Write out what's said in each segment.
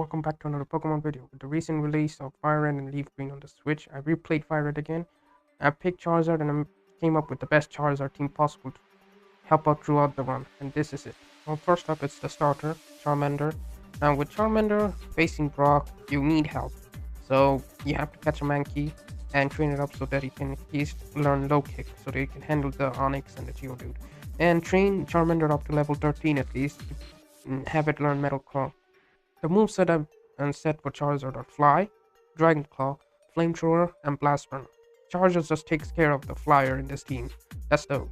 welcome back to another Pokemon video. With the recent release of FireRed and LeafGreen on the Switch, I replayed FireRed again. I picked Charizard and I came up with the best Charizard team possible to help out throughout the run, and this is it. Well, first up it's the starter, Charmander. Now with Charmander facing Brock, you need help. So you have to catch a Mankey and train it up so that he can at least learn low kick, so that he can handle the Onyx and the Geodude. And train Charmander up to level 13 at least, and have it learn Metal Claw. The moveset I've set for Charizard are Fly, Dragon Claw, Flamethrower, and Blast Burn. Charizard just takes care of the flyer in this team. That's the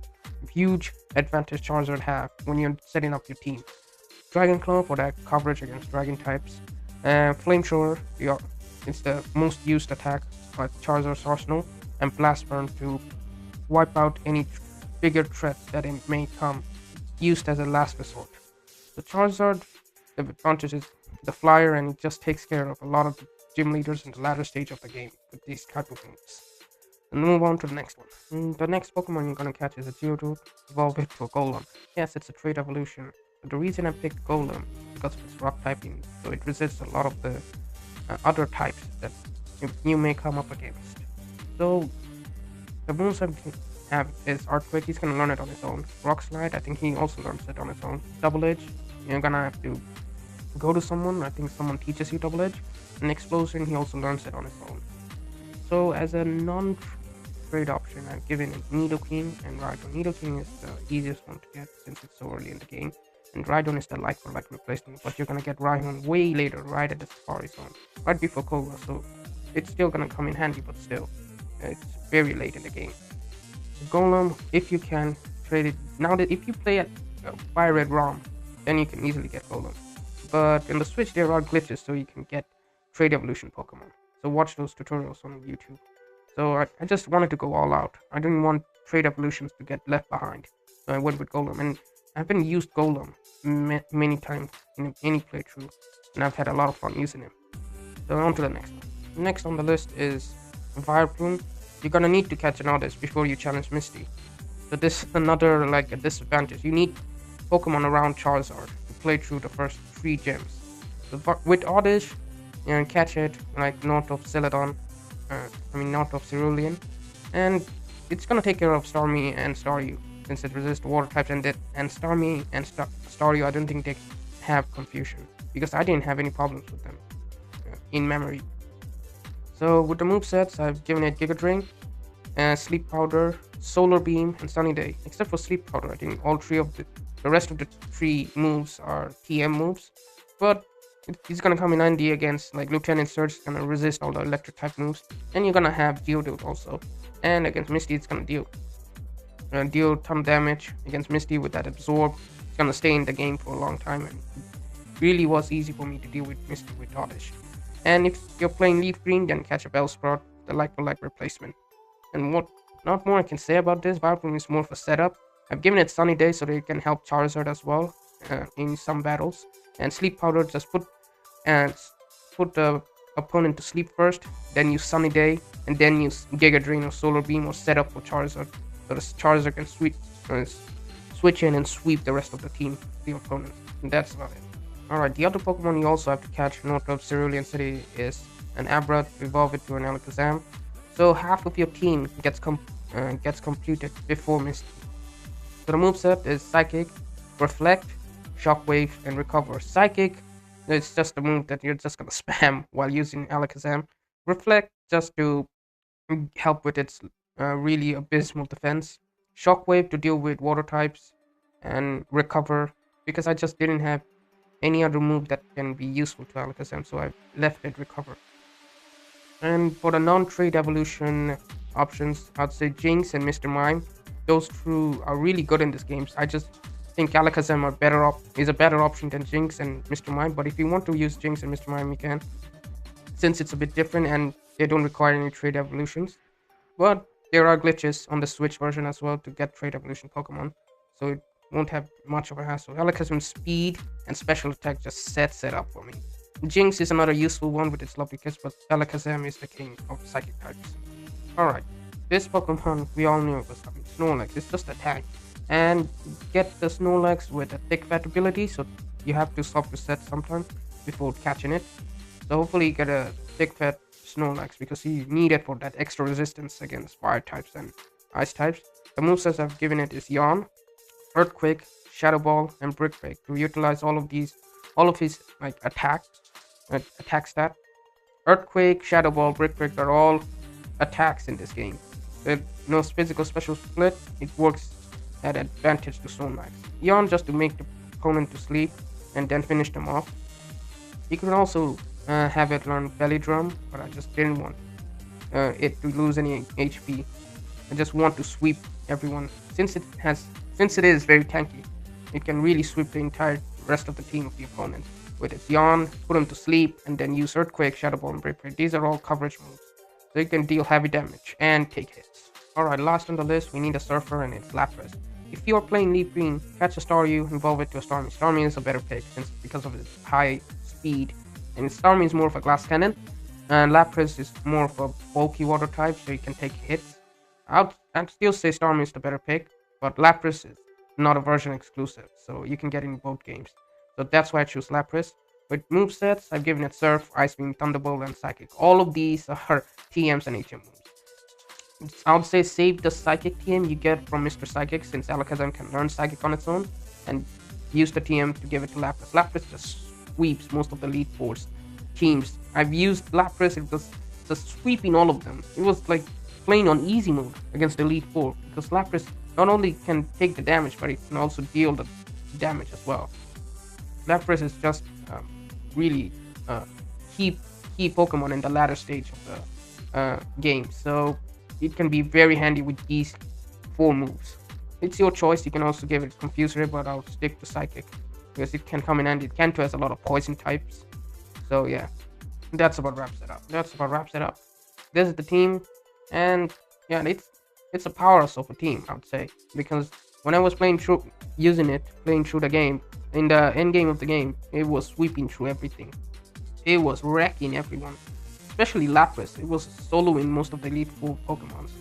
huge advantage Charizard have when you're setting up your team. Dragon Claw for that coverage against dragon types. Flamethrower, it's the most used attack by Charizard's arsenal. And Blast Burn to wipe out any bigger threats that it may come, used as a last resort. The Charizard, the advantage is the flyer, and it just takes care of a lot of the gym leaders in the latter stage of the game with these type of moves. And move on to the next one. The next Pokemon you're gonna catch is a Geodude, evolve it to a Golem. Yes, it's a trait evolution, but the reason I picked Golem because of its rock typing, so it resists a lot of the other types that you may come up against. So the moves I have is Earthquake. He's gonna learn it on his own. Rock Slide, I think he also learns it on his own. Double Edge, you're gonna have to go to someone. I think someone teaches you Double Edge. And Explosion, he also learns it on his own. So as a non-trade option, I've given it Nidoking and Rhydon. Nidoking is the easiest one to get since it's so early in the game, and Rhydon is the like-for-like replacement, but you're gonna get Rhydon way later, right at the Safari Zone, right before Koga, so it's still gonna come in handy, but still, it's very late in the game. Golem, if you can trade it now, that if you play at FireRed ROM, then you can easily get Golem. But in the Switch there are glitches, so you can get trade evolution Pokemon. So watch those tutorials on YouTube. So I just wanted to go all out. I didn't want trade evolutions to get left behind, so I went with Golem. And I've been used Golem many times in any playthrough, and I've had a lot of fun using him. So on to the next one. Next on the list is Vileplume. You're gonna need to catch an Oddish before you challenge Misty. So this is another a disadvantage. You need Pokemon around Charizard to play through the first 3 gems. So with Oddish, you can catch it like north of Celadon, north of Cerulean, and it's gonna take care of Starmie and Staryu since it resists water types, and Starmie and Staryu, I don't think they have confusion because I didn't have any problems with them in memory. So with the movesets, I've given it Giga Drain, Sleep Powder, Solar Beam, and Sunny Day. Except for Sleep Powder, I think all 3 of the rest of the 3 moves are TM moves, but it's gonna come in handy against like Lieutenant Surge. It's gonna resist all the electric type moves, and you're gonna have Geodude also. And against Misty, it's gonna deal a ton of damage against Misty with that Absorb. It's gonna stay in the game for a long time, and it really was easy for me to deal with Misty with Oddish. And if you're playing LeafGreen, then catch a Bellsprout, the like-for-like replacement. And what not more I can say about this. Vileplume is more of a setup. I've given it Sunny Day so that it can help Charizard as well in some battles. And Sleep Powder, just put the opponent to sleep first, then use Sunny Day, and then use Giga Drain or Solar Beam or setup for Charizard, so the Charizard can switch in and sweep the rest of the team, the opponent. And that's about it. Alright, the other Pokemon you also have to catch north of Cerulean City is an Abra, evolve it to an Alakazam. So half of your team gets completed before Misty. So the moveset is Psychic, Reflect, Shockwave, and Recover. Psychic, it's just a move that you're just gonna spam while using Alakazam. Reflect, just to help with its really abysmal defense. Shockwave to deal with water types, and Recover because I just didn't have any other move that can be useful to Alakazam, so I left it Recover. And for the non-trade evolution options, I'd say Jinx and Mr. Mime. Those 2 are really good in this game. I just think Alakazam is a better option than Jinx and Mr. Mime, but if you want to use Jinx and Mr. Mime, you can, since it's a bit different and they don't require any trade evolutions. But there are glitches on the Switch version as well to get trade evolution Pokemon, so it won't have much of a hassle. Alakazam's speed and special attack just sets it up for me. Jinx is another useful one with its lovely kits, but Alakazam is the king of psychic types. Alright, this Pokemon we all knew was coming. Snorlax, it's just a tank. And get the Snorlax with a thick fat ability, so you have to stop reset sometimes. before catching it. So hopefully you get a thick fat Snorlax because you need it for that extra resistance against fire types and ice types. The movesets I've given it is Yawn, Earthquake, Shadow Ball, and Brick Break to utilize all of his like attack stat. Earthquake, Shadow Ball, Brick Break are all attacks in this game. With no physical special split, it works at advantage to Snorlax. Yawn just to make the opponent to sleep and then finish them off. You can also have it learn Belly Drum, but I just didn't want it to lose any HP. I just want to sweep everyone since it is very tanky. It can really sweep the entire rest of the team of the opponent with its Yawn, put them to sleep, and then use Earthquake, Shadow Ball, and Break Break. These are all coverage moves, so you can deal heavy damage and take hits. Alright, last on the list, we need a Surfer, and it's Lapras. If you are playing Leaf Green, catch a Staryu, evolve it to a Starmie. Starmie is a better pick because of its high speed, and Starmie is more of a glass cannon, and Lapras is more of a bulky water type, so you can take hits. I'd still say Starmie is the better pick, but Lapras is not a version exclusive, so you can get it in both games. So that's why I choose Lapras. With movesets, I've given it Surf, Ice Beam, Thunderbolt, and Psychic. All of these are TMs and HM moves. I would say save the Psychic TM you get from Mr. Psychic, since Alakazam can learn Psychic on its own, and use the TM to give it to Lapras. Lapras just sweeps most of the Elite Four's teams. I've used Lapras, it was just sweeping all of them. It was like playing on easy mode against the Elite Four, because Lapras not only can take the damage, but it can also deal the damage as well. Lapras is just really key Pokemon in the latter stage of the game, so it can be very handy with these 4 moves. It's your choice. You can also give it Confuse Ray, but I'll stick to Psychic because it can come in handy. Kanto has a lot of poison types, so yeah, that's about wraps it up. This is the team, and yeah, it's a powerhouse of a team, I would say, because when I was playing through the game, in the end game of the game, it was sweeping through everything. It was wrecking everyone, especially Lapras. It was soloing most of the Elite Four Pokemons.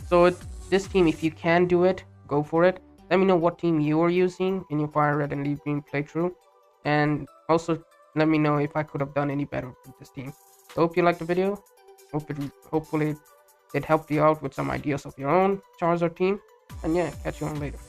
So this team, if you can do it, go for it. Let me know what team you are using in your FireRed and LeafGreen playthrough, and also let me know if I could have done any better with this team. So hope you liked the video. Hopefully it helped you out with some ideas of your own Charizard team. And yeah, catch you on later.